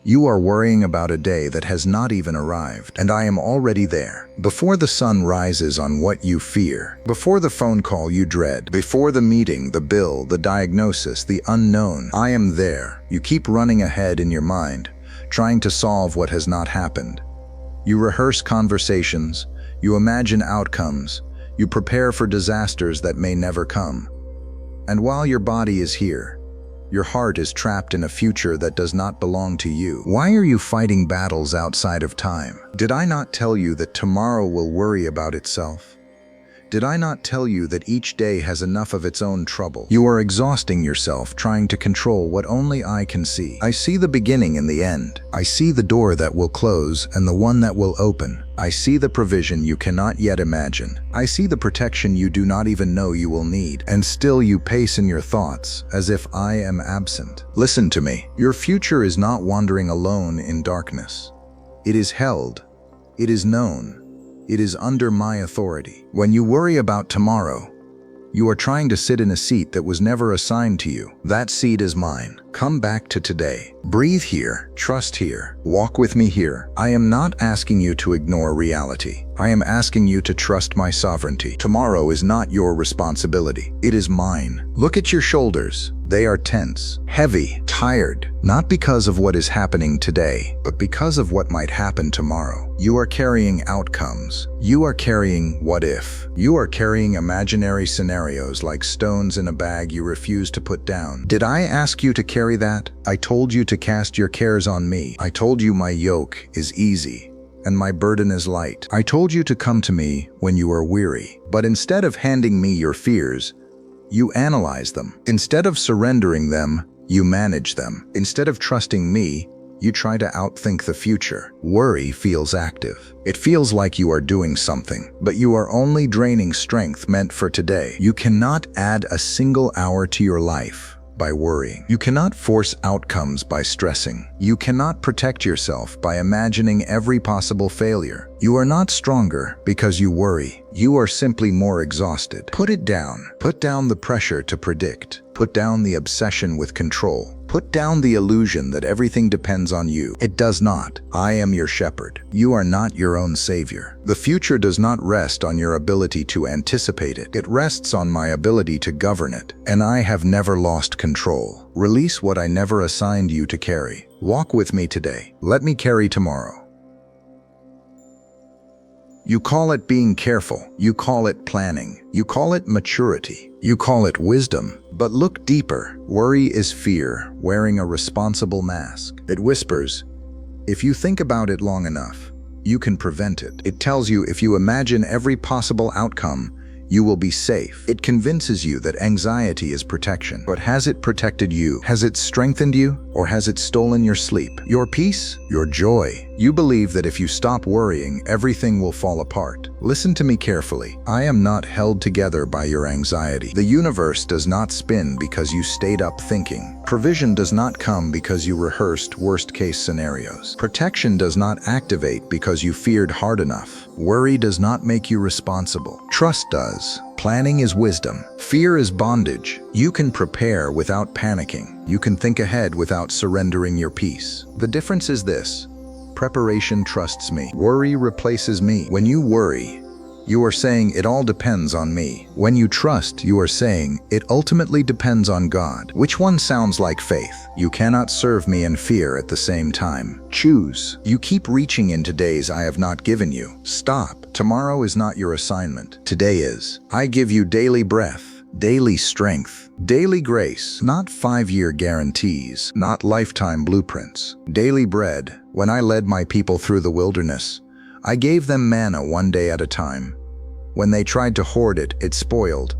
You are worrying about a day that has not even arrived, and I am already there. Before the sun rises on what you fear, before the phone call you dread, before the meeting, the bill, the diagnosis, the unknown, I am there. You keep running ahead in your mind, trying to solve what has not happened. You rehearse conversations, you imagine outcomes, you prepare for disasters that may never come. And while your body is here, your heart is trapped in a future that does not belong to you. Why are you fighting battles outside of time? Did I not tell you that tomorrow will worry about itself? Did I not tell you that each day has enough of its own trouble? You are exhausting yourself trying to control what only I can see. I see the beginning and the end. I see the door that will close and the one that will open. I see the provision you cannot yet imagine. I see the protection you do not even know you will need. And still you pace in your thoughts as if I am absent. Listen to me. Your future is not wandering alone in darkness. It is held. It is known. It is under my authority. When you worry about tomorrow, you are trying to sit in a seat that was never assigned to you. That seat is mine. Come back to today. Breathe here, trust here, walk with me here. I am not asking you to ignore reality. I am asking you to trust my sovereignty. Tomorrow is not your responsibility. It is mine. Look at your shoulders. They are tense, heavy, tired, not because of what is happening today, but because of what might happen tomorrow. You are carrying outcomes. You are carrying what if. You are carrying imaginary scenarios like stones in a bag you refuse to put down. Did I ask you to carry that? I told you to cast your cares on me. I told you my yoke is easy and my burden is light. I told you to come to me when you are weary. But instead of handing me your fears, you analyze them. Instead of surrendering them, you manage them. Instead of trusting me, you try to outthink the future. Worry feels active. It feels like you are doing something, but you are only draining strength meant for today. You cannot add a single hour to your life by worrying. You cannot force outcomes by stressing. You cannot protect yourself by imagining every possible failure. You are not stronger because you worry. You are simply more exhausted. Put it down. Put down the pressure to predict. Put down the obsession with control. Put down the illusion that everything depends on you. It does not. I am your shepherd. You are not your own savior. The future does not rest on your ability to anticipate it. It rests on my ability to govern it. And I have never lost control. Release what I never assigned you to carry. Walk with me today. Let me carry tomorrow. You call it being careful. You call it planning. You call it maturity. You call it wisdom. But look deeper. Worry is fear wearing a responsible mask. It whispers, if you think about it long enough, you can prevent it. It tells you if you imagine every possible outcome, you will be safe. It convinces you that anxiety is protection. But has it protected you? Has it strengthened you? Or has it stolen your sleep? Your peace? Your joy? You believe that if you stop worrying, everything will fall apart. Listen to me carefully. I am not held together by your anxiety. The universe does not spin because you stayed up thinking. Provision does not come because you rehearsed worst-case scenarios. Protection does not activate because you feared hard enough. Worry does not make you responsible. Trust does. Planning is wisdom. Fear is bondage. You can prepare without panicking. You can think ahead without surrendering your peace. The difference is this. Preparation trusts me. Worry replaces me. When you worry, you are saying it all depends on me. When you trust, you are saying it ultimately depends on God. Which one sounds like faith? You cannot serve me and fear at the same time. Choose. You keep reaching into days I have not given you. Stop. Tomorrow is not your assignment. Today is. I give you daily breath, daily strength, daily grace, not 5-year guarantees, not lifetime blueprints. Daily bread. When I led my people through the wilderness, I gave them manna one day at a time. When they tried to hoard it, it spoiled.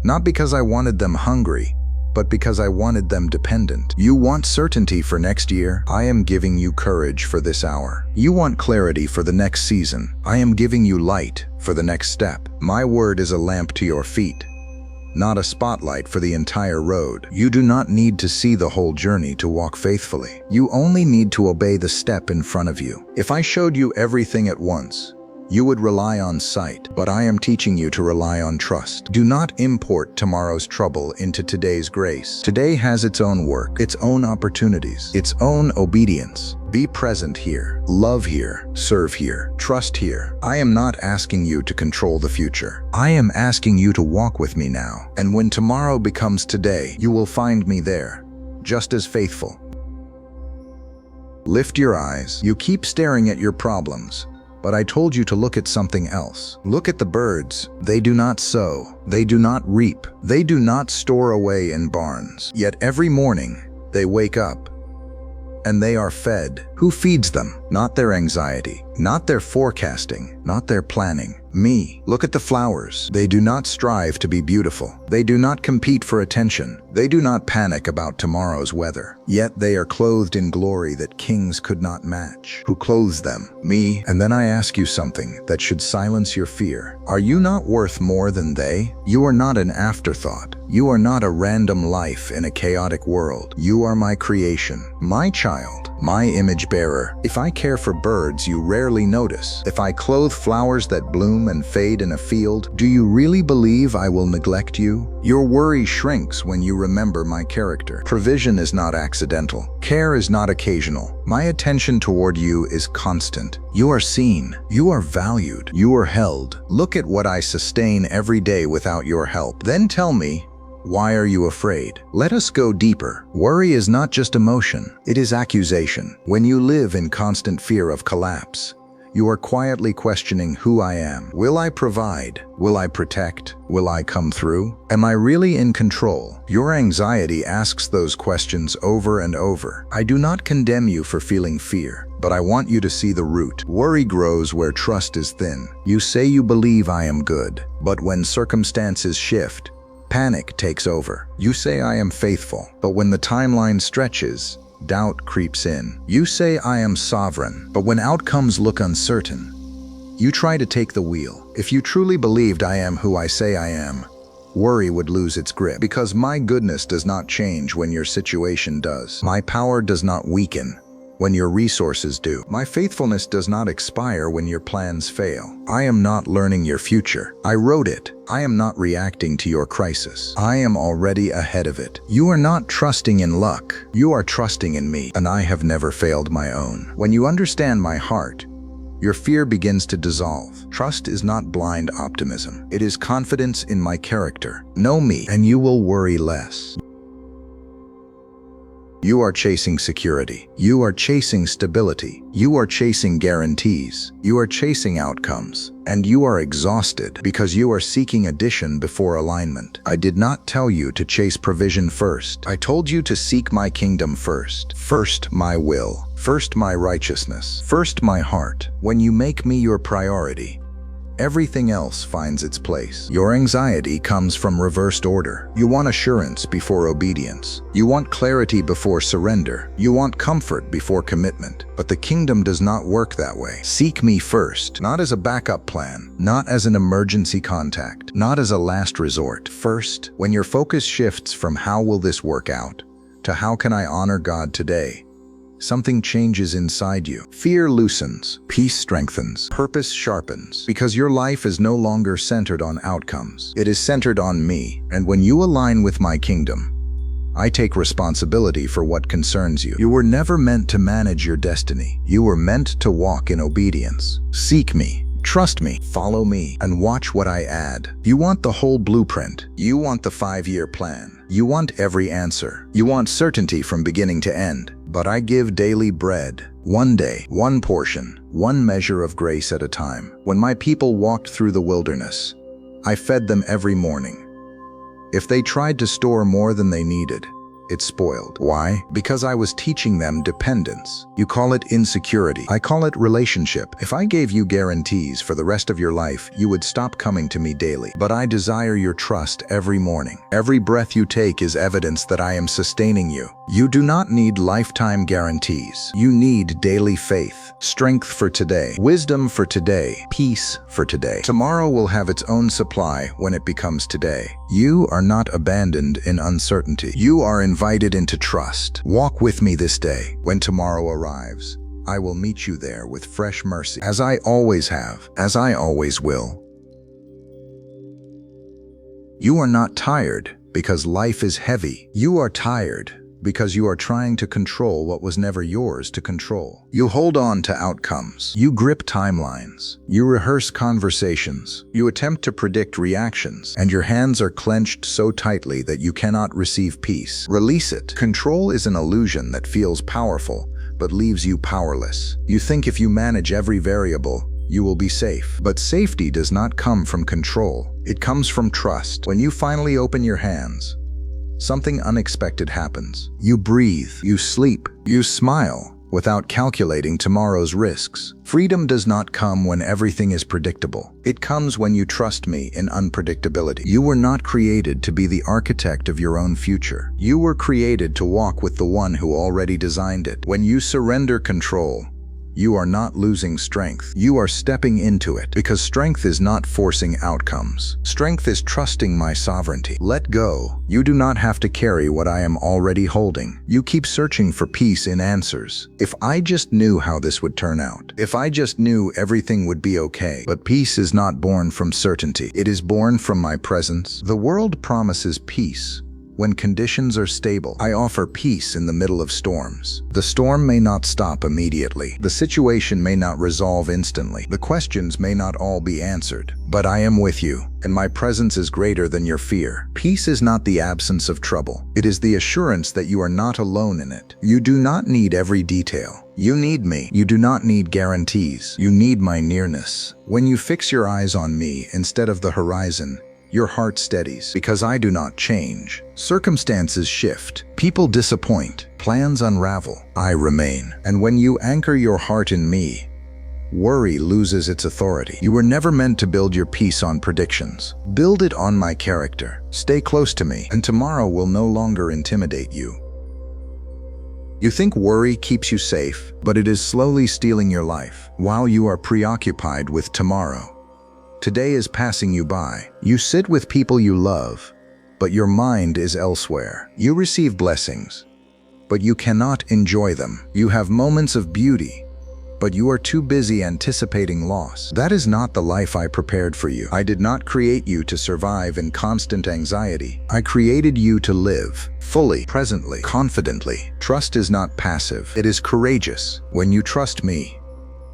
Not because I wanted them hungry, but because I wanted them dependent. You want certainty for next year? I am giving you courage for this hour. You want clarity for the next season? I am giving you light for the next step. My word is a lamp to your feet, not a spotlight for the entire road. You do not need to see the whole journey to walk faithfully. You only need to obey the step in front of you. If I showed you everything at once, You would rely on sight, but I am teaching you to rely on trust. Do not import tomorrow's trouble into today's grace. Today has its own work, its own opportunities, its own obedience. Be present here, love here, serve here, trust here. I am not asking you to control the future. I am asking you to walk with me now. And when tomorrow becomes today, you will find me there, just as faithful. Lift your eyes. You keep staring at your problems. But I told you to look at something else. Look at the birds. They do not sow. They do not reap. They do not store away in barns. Yet every morning they wake up and they are fed. Who feeds them? Not their anxiety, not their forecasting, not their planning. Me. Look at the flowers. They do not strive to be beautiful. They do not compete for attention. They do not panic about tomorrow's weather. Yet they are clothed in glory that kings could not match. Who clothes them? Me. And then I ask you something that should silence your fear. Are you not worth more than they? You are not an afterthought. You are not a random life in a chaotic world. You are my creation, my child, my image bearer. If I care for birds you rarely notice, if I clothe flowers that bloom and fade in a field, do you really believe I will neglect you? Your worry shrinks when you remember my character. Provision is not accidental. Care is not occasional. My attention toward you is constant. You are seen. You are valued. You are held. Look at what I sustain every day without your help. Then tell me, why are you afraid? Let us go deeper. Worry is not just emotion, it is accusation. When you live in constant fear of collapse, you are quietly questioning who I am. Will I provide? Will I protect? Will I come through? Am I really in control? Your anxiety asks those questions over and over. I do not condemn you for feeling fear, but I want you to see the root. Worry grows where trust is thin. You say you believe I am good, but when circumstances shift, panic takes over. You say I am faithful, but when the timeline stretches, doubt creeps in. You say I am sovereign, but when outcomes look uncertain, you try to take the wheel. If you truly believed I am who I say I am, worry would lose its grip. Because my goodness does not change when your situation does. My power does not weaken when your resources do. My faithfulness does not expire when your plans fail. I am not learning your future. I wrote it. I am not reacting to your crisis. I am already ahead of it. You are not trusting in luck. You are trusting in me, and I have never failed my own. When you understand my heart, your fear begins to dissolve. Trust is not blind optimism. It is confidence in my character. Know me, and you will worry less. You are chasing security. You are chasing stability. You are chasing guarantees. You are chasing outcomes. And you are exhausted because you are seeking addition before alignment. I did not tell you to chase provision first. I told you to seek my kingdom first. First my will. First my righteousness. First my heart. When you make me your priority, everything else finds its place. Your anxiety comes from reversed order. You want assurance before obedience. You want clarity before surrender. You want comfort before commitment. But the kingdom does not work that way. Seek me first, not as a backup plan, not as an emergency contact, not as a last resort. First, when your focus shifts from how will this work out to how can I honor God today, something changes inside you. Fear loosens, peace strengthens, purpose sharpens, because your life is no longer centered on outcomes. It is centered on me, and when you align with my kingdom, I take responsibility for what concerns you. You were never meant to manage your destiny. You were meant to walk in obedience. Seek me, trust me, follow me, and watch what I add. You want the whole blueprint. You want the 5-year plan. You want every answer. You want certainty from beginning to end. But I give daily bread, one day, one portion, one measure of grace at a time. When my people walked through the wilderness, I fed them every morning. If they tried to store more than they needed, it spoiled. Why? Because I was teaching them dependence. You call it insecurity. I call it relationship. If I gave you guarantees for the rest of your life, you would stop coming to me daily. But I desire your trust every morning. Every breath you take is evidence that I am sustaining you. You do not need lifetime guarantees. You need daily faith, strength for today, wisdom for today, peace for today. Tomorrow will have its own supply when it becomes today. You are not abandoned in uncertainty. You are invited into trust. Walk with me this day. When tomorrow arrives, I will meet you there with fresh mercy, as I always have, as I always will. You are not tired because life is heavy. You are tired because you are trying to control what was never yours to control. You hold on to outcomes. You grip timelines. You rehearse conversations. You attempt to predict reactions, and your hands are clenched so tightly that you cannot receive peace. Release it. Control is an illusion that feels powerful, but leaves you powerless. You think if you manage every variable, you will be safe. But safety does not come from control. It comes from trust. When you finally open your hands, something unexpected happens. You breathe, you sleep, you smile without calculating tomorrow's risks. Freedom does not come when everything is predictable. It comes when you trust me in unpredictability. You were not created to be the architect of your own future. You were created to walk with the one who already designed it. When you surrender control, you are not losing strength. You are stepping into it, because strength is not forcing outcomes. Strength is trusting my sovereignty. Let go. You do not have to carry what I am already holding. You keep searching for peace in answers. If I just knew how this would turn out. If I just knew everything would be okay. But peace is not born from certainty. It is born from my presence. The world promises peace when conditions are stable. I offer peace in the middle of storms. The storm may not stop immediately. The situation may not resolve instantly. The questions may not all be answered. But I am with you, and my presence is greater than your fear. Peace is not the absence of trouble. It is the assurance that you are not alone in it. You do not need every detail. You need me. You do not need guarantees. You need my nearness. When you fix your eyes on me instead of the horizon, your heart steadies, because I do not change. Circumstances shift, people disappoint, plans unravel. I remain. And when you anchor your heart in me, worry loses its authority. You were never meant to build your peace on predictions. Build it on my character. Stay close to me, and tomorrow will no longer intimidate you. You think worry keeps you safe, but it is slowly stealing your life while you are preoccupied with tomorrow. Today is passing you by. You sit with people you love, but your mind is elsewhere. You receive blessings, but you cannot enjoy them. You have moments of beauty, but you are too busy anticipating loss. That is not the life I prepared for you. I did not create you to survive in constant anxiety. I created you to live fully, presently, confidently. Trust is not passive. It is courageous. When you trust me,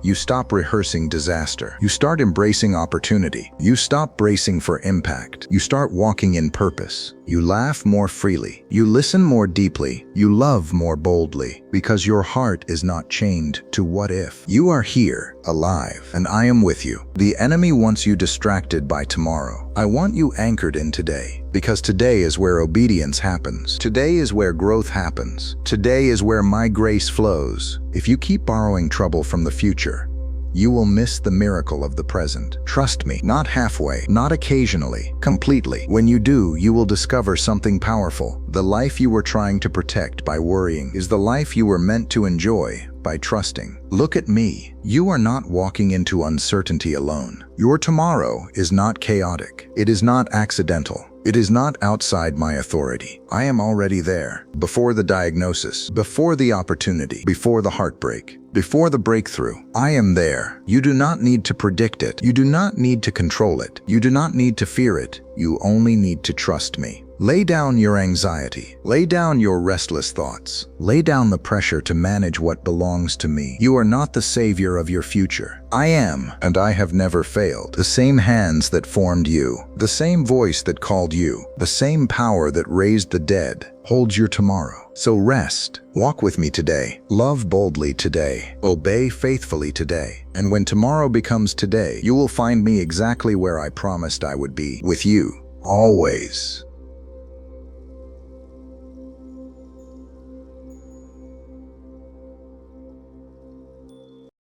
you stop rehearsing disaster. You start embracing opportunity. You stop bracing for impact. You start walking in purpose. You laugh more freely. You listen more deeply. You love more boldly, because your heart is not chained to what if. You are here, alive, and I am with you. The enemy wants you distracted by tomorrow. I want you anchored in today, because today is where obedience happens. Today is where growth happens. Today is where my grace flows. If you keep borrowing trouble from the future, you will miss the miracle of the present. Trust me, not halfway, not occasionally, completely. When you do, you will discover something powerful. The life you were trying to protect by worrying is the life you were meant to enjoy by trusting. Look at me. You are not walking into uncertainty alone. Your tomorrow is not chaotic. It is not accidental. It is not outside my authority. I am already there, before the diagnosis, before the opportunity, before the heartbreak, before the breakthrough. I am there. You do not need to predict it. You do not need to control it. You do not need to fear it. You only need to trust me. Lay down your anxiety. Lay down your restless thoughts. Lay down the pressure to manage what belongs to me. You are not the savior of your future. I am, and I have never failed. The same hands that formed you, the same voice that called you, the same power that raised the dead, holds your tomorrow. So rest. Walk with me today. Love boldly today. Obey faithfully today. And when tomorrow becomes today, you will find me exactly where I promised I would be, with you, always.